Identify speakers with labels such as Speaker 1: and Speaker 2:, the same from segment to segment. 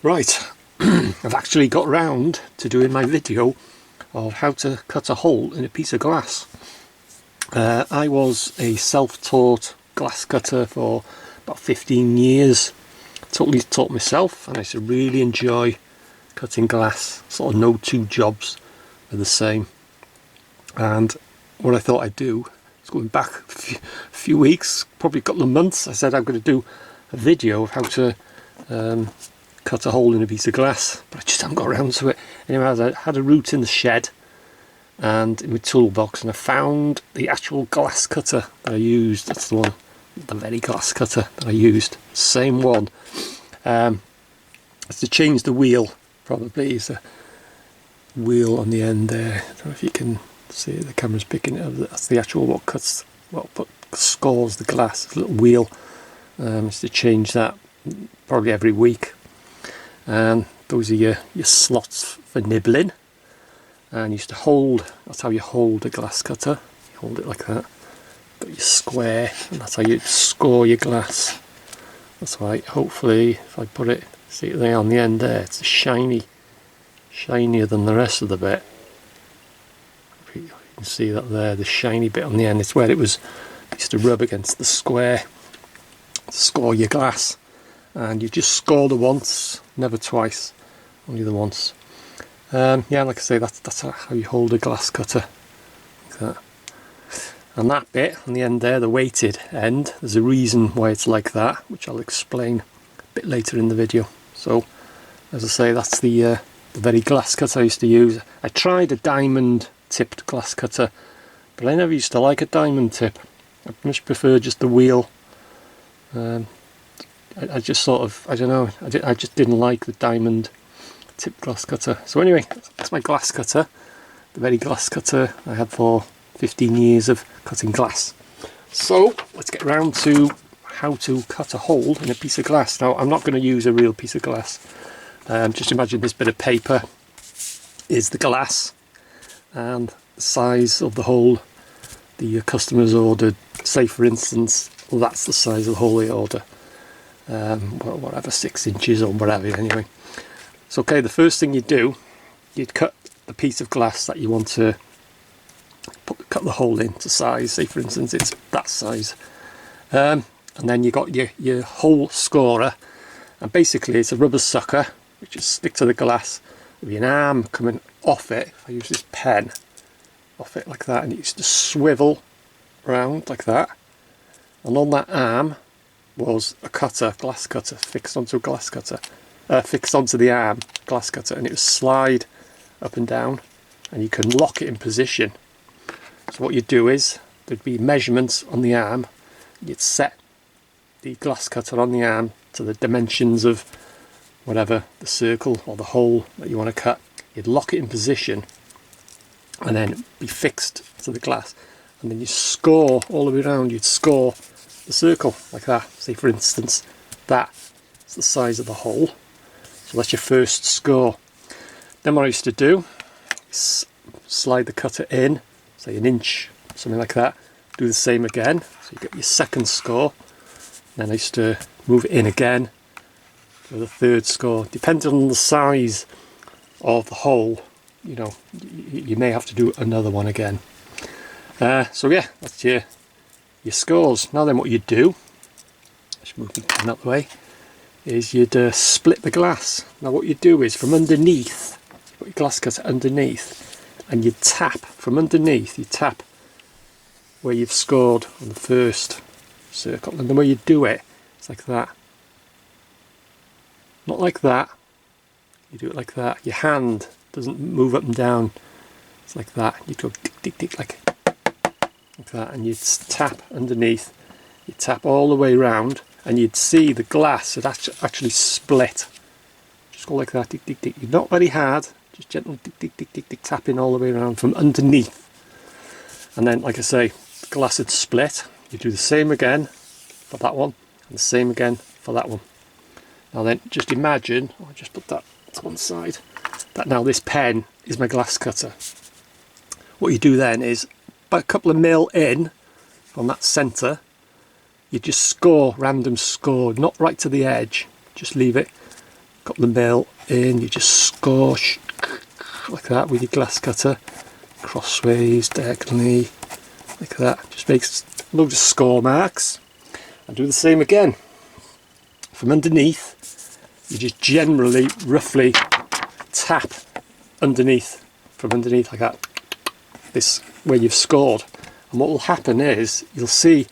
Speaker 1: Right, I've actually got round to doing my video of how to cut a hole in a piece of glass. I was a self-taught glass cutter for about 15 years. Totally taught myself, and I used to really enjoy cutting glass. Sort of no two jobs are the same. And what I thought I'd do is, going back a few weeks, probably a couple of months, I said I'm going to do a video of how to cut a hole in a piece of glass, but I just haven't got around to it. Anyway, I had a route in the shed and in my toolbox, and I found the actual glass cutter that I used. That's the one, the very glass cutter that I used, same one. It's to change the wheel, probably. It's a wheel on the end there. I don't know if you can see it, the camera's picking it up. That's the actual what cuts, what scores the glass. It's a little wheel. It's to change that probably every week. And those are your slots for nibbling. And you used to hold, that's how you hold a glass cutter. You hold it like that. Got your square, and that's how you score your glass. That's why, hopefully, if I put it, see it there on the end there, it's shinier than the rest of the bit. You can see that there, the shiny bit on the end. It's where it was, used to rub against the square to score your glass. And you just score the once, never twice, only the once. Yeah, like I say, that's how you hold a glass cutter, like that. And that bit on the end there, the weighted end, there's a reason why it's like that, which I'll explain a bit later in the video. So, as I say, that's the very glass cutter I used to use. I tried a diamond tipped glass cutter, but I never used to like a diamond tip. I much prefer just the wheel. I just sort of, I don't know, I just didn't like the diamond tip glass cutter. So anyway, that's my glass cutter, the very glass cutter I had for 15 years of cutting glass. So let's get round to how to cut a hole in a piece of glass. Now, I'm not going to use a real piece of glass. Just imagine this bit of paper is the glass, and the size of the hole the customers ordered, say for instance, well, that's the size of the hole they order. Whatever, 6 inches or whatever, anyway. So okay, the first thing you do, you'd cut the piece of glass that you want to cut the hole in to size. Say for instance it's that size, and then you got your hole scorer, and basically it's a rubber sucker which is stick to the glass with an arm coming off it. If I use this pen, off it like that, and it used to swivel around like that, and on that arm was a cutter, glass cutter, fixed onto a glass cutter, fixed onto the arm, glass cutter, and it would slide up and down, and you can lock it in position. So what you do is, there'd be measurements on the arm, you'd set the glass cutter on the arm to the dimensions of whatever, the circle or the hole that you want to cut. You'd lock it in position, and then be fixed to the glass, and then you score all the way around. You'd score the circle like that. Say for instance that's the size of the hole, so that's your first score. Then what I used to do is slide the cutter in, say an inch, something like that, do the same again, so you get your second score. Then I used to move it in again for the third score. Depending on the size of the hole, you know, you may have to do another one again. So yeah, that's your scores. Now then, what you do, just move the pen that way, is you'd split the glass. Now what you do is, from underneath, put your glass cutter underneath, and you tap from underneath. You tap where you've scored on the first circle, and the way you do it, it's like that. Not like that. You do it like that. Your hand doesn't move up and down. It's like that. You go tick tick tick like that, and you'd tap underneath. You tap all the way around, and you'd see the glass had actually split. Just go like that, tick tick tick. You're not very hard, just gentle tick tick tick tick tick, tapping all the way around from underneath. And then, like I say, the glass had split. You do the same again for that one, and the same again for that one. Now then, just imagine, I'll just put that to one side, that now this pen is my glass cutter. What you do then is, about a couple of mil in from that centre, you just score, random score, not right to the edge, just leave it couple of mil in, you just score like that with your glass cutter, crossways, diagonally, like that. Just makes loads of score marks. And do the same again. From underneath, you just generally, roughly tap underneath, from underneath like that, this where you've scored. And what will happen is, you'll see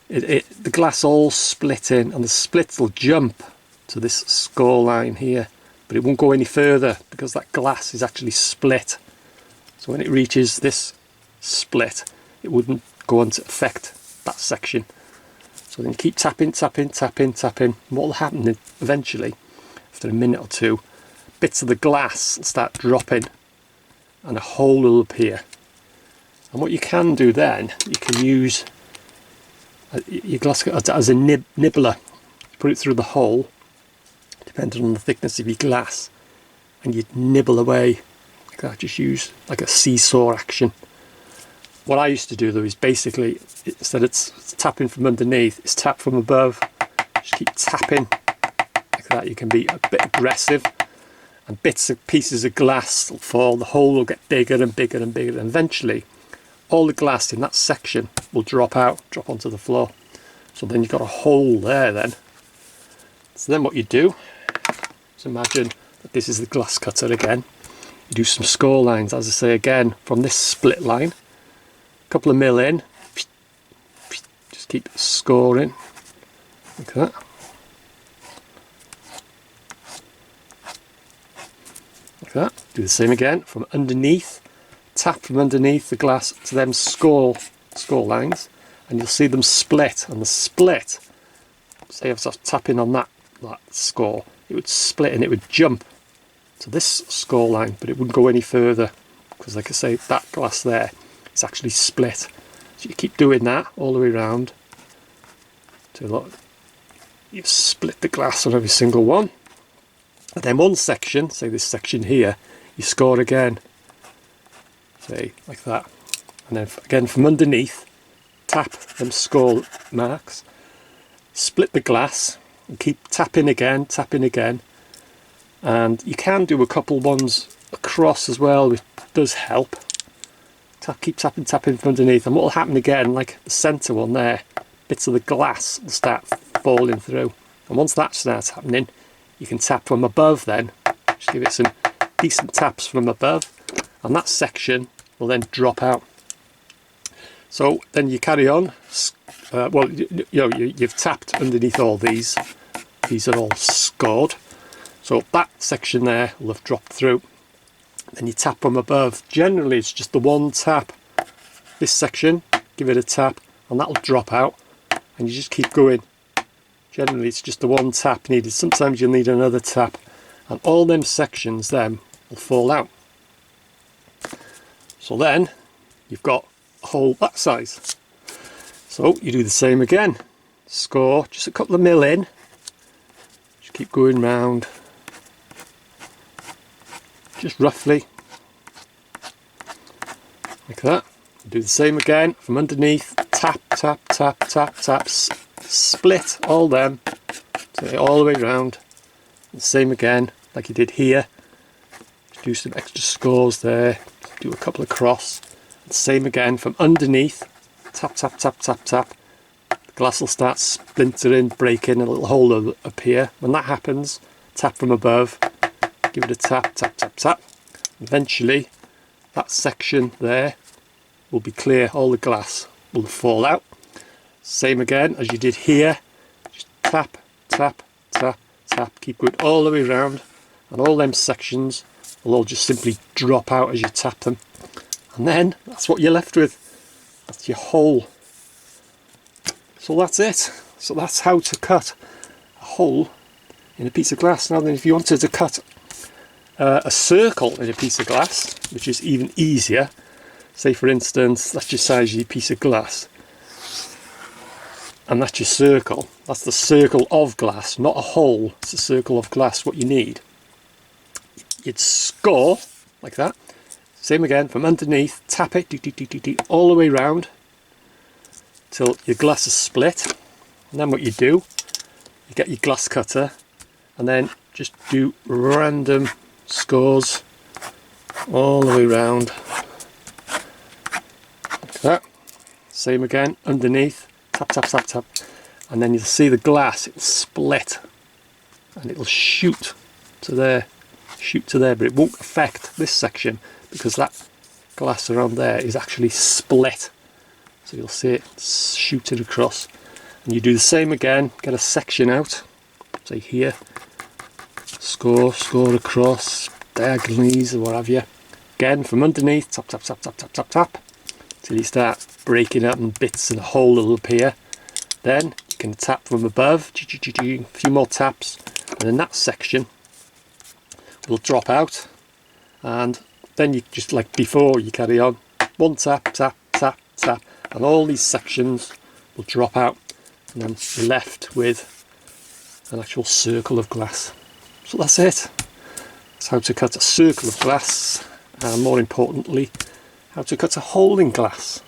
Speaker 1: the glass all split in, and the splits will jump to this score line here, but it won't go any further because that glass is actually split. So when it reaches this split, it wouldn't go on to affect that section. So then keep tapping, tapping, tapping, tapping. And what will happen eventually, after a minute or two, bits of the glass will start dropping and a hole will appear. And what you can do then, you can use your glass as a nibbler. Put it through the hole, depending on the thickness of your glass, and you'd nibble away like that. Just use like a seesaw action. What I used to do though is basically, instead of tapping from underneath, it's tap from above. Just keep tapping like that. You can be a bit aggressive, and bits of pieces of glass will fall. The hole will get bigger and bigger and bigger, and eventually all the glass in that section will drop onto the floor. So then you've got a hole there then. So then what you do is imagine that this is the glass cutter again. You do some score lines, as I say again, from this split line. Couple of mil in, just keep scoring like that. Like that. Do the same again from underneath, tap from underneath the glass to them score lines, and you'll see them split. And the split, say if I was tapping on that score, it would split and it would jump to this score line, but it wouldn't go any further because, like I say, that glass there, it's actually split. So you keep doing that all the way around till you've split the glass on every single one. And then one section, say this section here, you score again, say like that. And then again from underneath, tap them score marks, split the glass, and keep tapping again, and you can do a couple ones across as well, which does help. Keep tapping from underneath, and what will happen again, like the centre one there, bits of the glass will start falling through, and once that starts happening, you can tap from above then. Just give it some decent taps from above, and that section will then drop out. So then you carry on. Well, you've tapped underneath all these. These are all scored. So that section there will have dropped through. Then you tap from above. Generally it's just the one tap. This section, give it a tap, and that'll drop out, and you just keep going. Generally it's just the one tap needed. Sometimes you'll need another tap, and all them sections then will fall out. So then you've got a hole that size. So you do the same again. Score just a couple of mil in. Just keep going round. Just roughly like that. Do the same again from underneath. Tap, tap, tap, tap, taps. Split all them, so all the way around. The same again, like you did here. Just do some extra scores there. Do a couple across. Same again from underneath. Tap, tap, tap, tap, tap. The glass will start splintering, breaking, a little hole will appear. When that happens, tap from above. Give it a tap, tap, tap, tap. Eventually, that section there will be clear. All the glass will fall out. Same again as you did here. Just tap, tap, tap, tap. Keep going all the way around, and all them sections will all just simply drop out as you tap them. And then that's what you're left with. That's your hole. So that's it. So that's how to cut a hole in a piece of glass. Now then, if you wanted to cut a circle in a piece of glass, which is even easier, say for instance that's your size of your piece of glass, and that's your circle. That's the circle of glass, not a hole. It's a circle of glass. What you need, you'd score like that. Same again from underneath. Tap it all the way round till your glass is split. And then what you do, you get your glass cutter and then just do random scores all the way round like that. Same again underneath, tap tap tap tap, and then you'll see the glass, it'll split and it'll shoot to there, but it won't affect this section because that glass around there is actually split. So you'll see it shooting across, and you do the same again, get a section out, say here, score across, diagonally or what have you. Again from underneath, tap tap tap tap tap tap tap, till you start breaking up in bits and a hole will appear. Then you can tap from above, a few more taps, and then that section will drop out, and then you just, like before, you carry on, one tap, tap, tap, tap, and all these sections will drop out, and then you're left with an actual circle of glass. So that's it. That's how to cut a circle of glass, and more importantly, how to cut a hole in glass.